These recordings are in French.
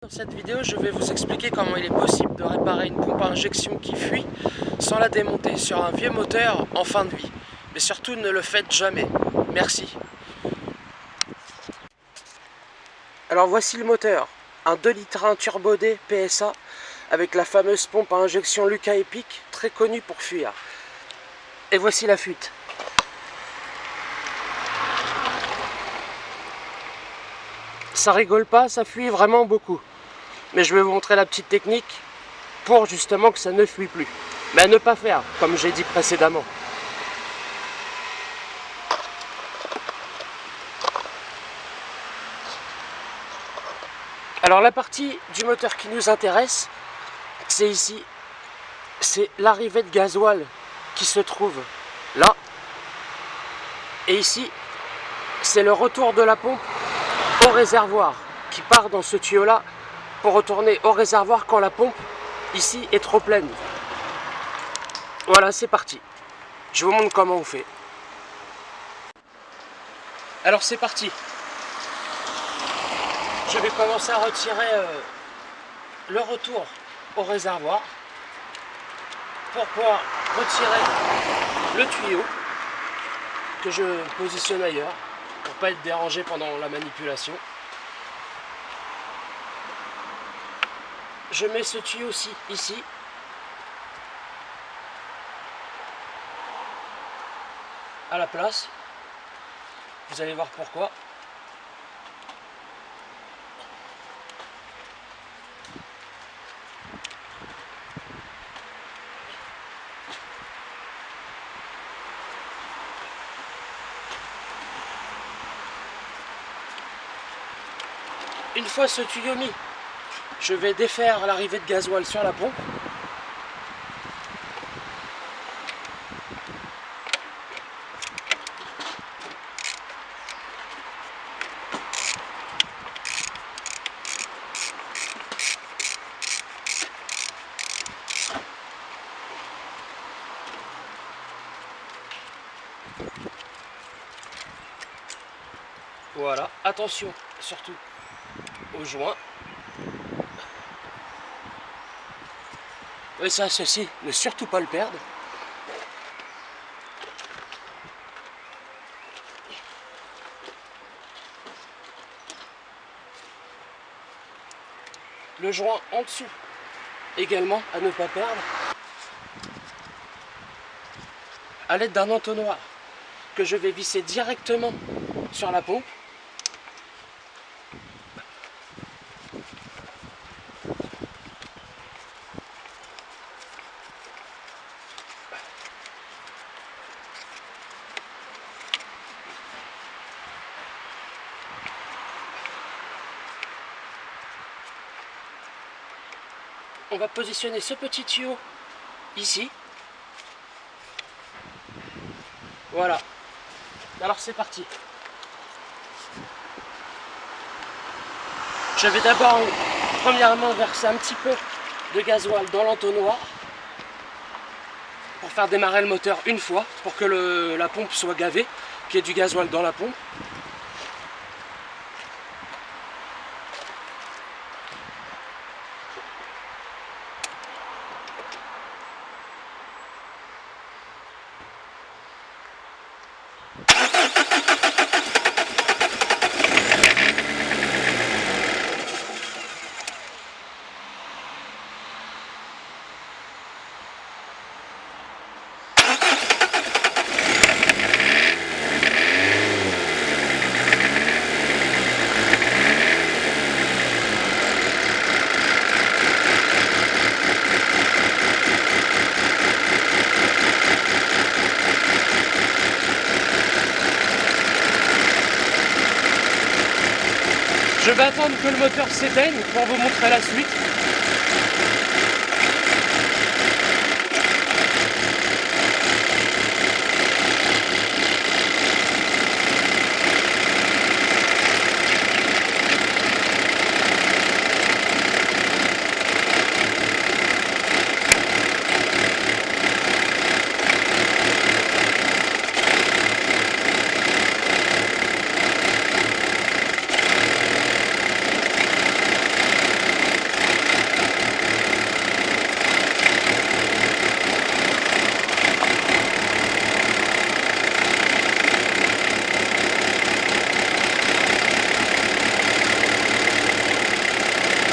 Dans cette vidéo, je vais vous expliquer comment il est possible de réparer une pompe à injection qui fuit sans la démonter sur un vieux moteur en fin de vie. Mais surtout, ne le faites jamais. Merci. Alors voici le moteur. Un 2,1 litres Turbo D PSA avec la fameuse pompe à injection Lucas Epic, très connue pour fuir. Et voici la fuite. Ça rigole pas, ça fuit vraiment beaucoup. Mais je vais vous montrer la petite technique pour justement que ça ne fuit plus. Mais à ne pas faire, comme j'ai dit précédemment. Alors la partie du moteur qui nous intéresse, c'est ici. C'est l'arrivée de gasoil qui se trouve là. Et ici, c'est le retour de la pompe au réservoir qui part dans ce tuyau là pour retourner au réservoir quand la pompe ici est trop pleine. Voilà, c'est parti. Je vous montre comment on fait. Alors c'est parti. Je vais commencer à retirer le retour au réservoir pour pouvoir retirer le tuyau que je positionne ailleurs pour ne pas être dérangé pendant la manipulation. Je mets ce tuyau-ci ici. À la place. Vous allez voir pourquoi. Une fois ce tuyau mis, je vais défaire l'arrivée de gasoil sur la pompe. Voilà, attention surtout au joint. Et ça, ceci, ne surtout pas le perdre. Le joint en dessous, également à ne pas perdre. À l'aide d'un entonnoir que je vais visser directement sur la pompe. On va positionner ce petit tuyau ici. Voilà. Alors c'est parti. Je vais d'abord, premièrement, verser un petit peu de gasoil dans l'entonnoir pour faire démarrer le moteur une fois, pour que la pompe soit gavée, qu'il y ait du gasoil dans la pompe. Je vais attendre que le moteur s'éteigne pour vous montrer la suite.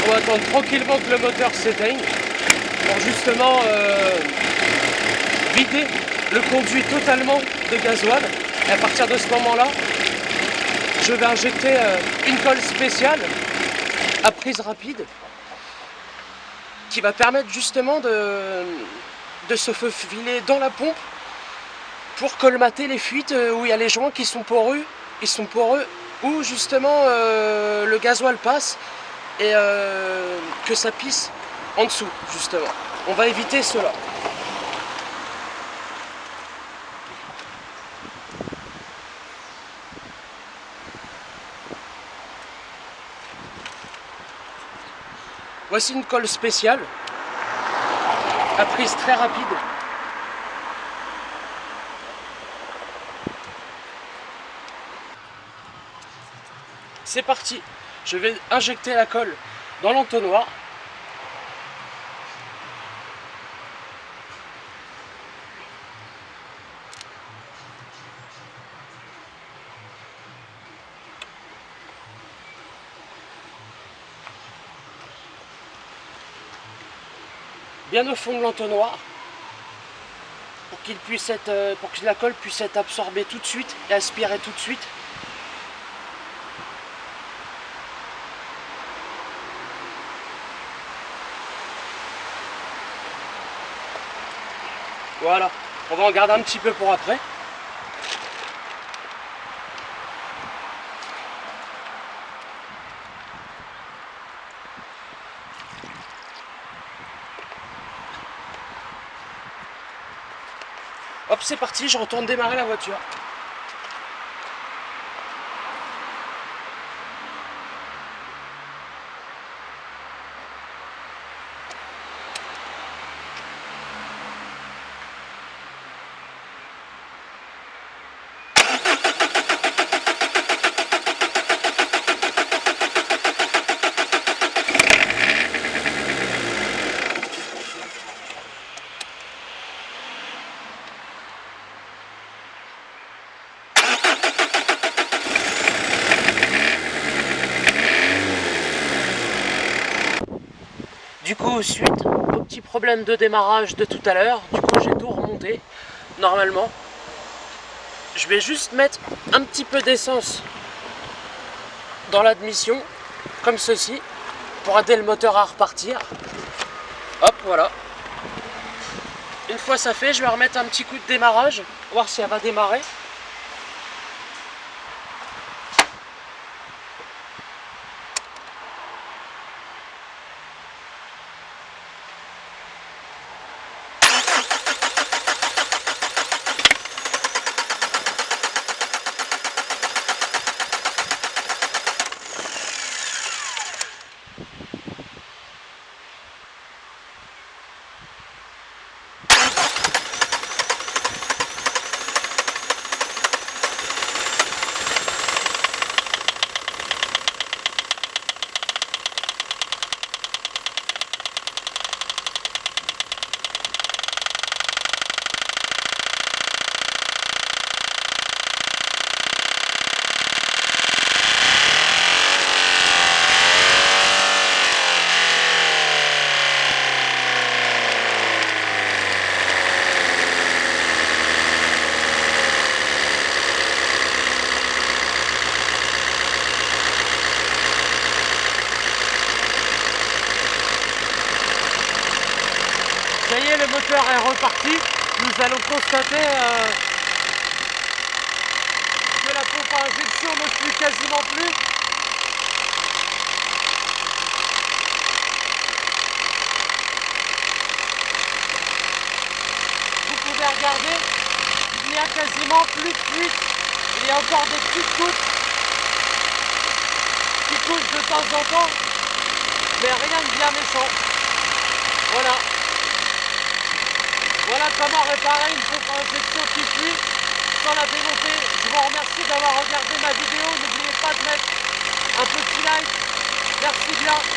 On va attendre tranquillement que le moteur s'éteigne pour justement vider le conduit totalement de gasoil. Et à partir de ce moment-là, je vais injecter une colle spéciale à prise rapide qui va permettre justement de se faufiler dans la pompe pour colmater les fuites où il y a les joints qui sont poreux, où justement le gasoil passe et que ça pisse en dessous justement. On va éviter cela. Voici une colle spéciale à prise très rapide. C'est parti, je vais injecter la colle dans l'entonnoir. Bien au fond de l'entonnoir pour qu'il puisse être, pour que la colle puisse être absorbée tout de suite et aspirée tout de suite. Voilà, on va en garder un petit peu pour après. Hop, c'est parti, je retourne démarrer la voiture. Du coup, suite au petit problème de démarrage de tout à l'heure, du coup j'ai tout remonté normalement. Je vais juste mettre un petit peu d'essence dans l'admission, comme ceci, pour aider le moteur à repartir. Hop, voilà. Une fois ça fait, je vais remettre un petit coup de démarrage, voir si elle va démarrer. Ça y est, le moteur est reparti. Nous allons constater que la pompe à injection ne suit quasiment plus. Vous pouvez regarder, il n'y a quasiment plus de fuite. Il y a encore des petites gouttes qui coulent de temps en temps, mais rien de bien méchant. Voilà. Voilà comment réparer une pompe à injection qui fuit sans la démonter. Je vous remercie d'avoir regardé ma vidéo. N'oubliez pas de mettre un petit like. Merci bien.